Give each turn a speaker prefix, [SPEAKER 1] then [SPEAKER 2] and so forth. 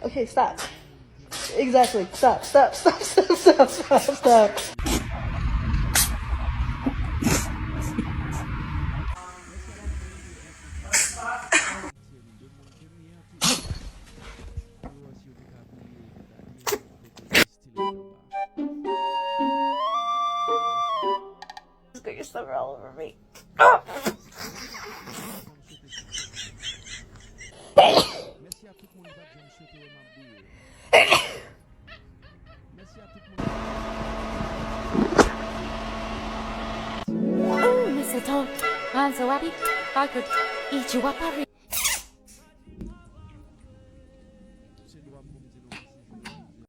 [SPEAKER 1] Okay, stop. Exactly. Stop. Stop. Stop. Stop. Stop. Stop. Stop. Just got your stomach all over me.
[SPEAKER 2] Oh, Mr. Tom, I'm so happy I could eat you up every.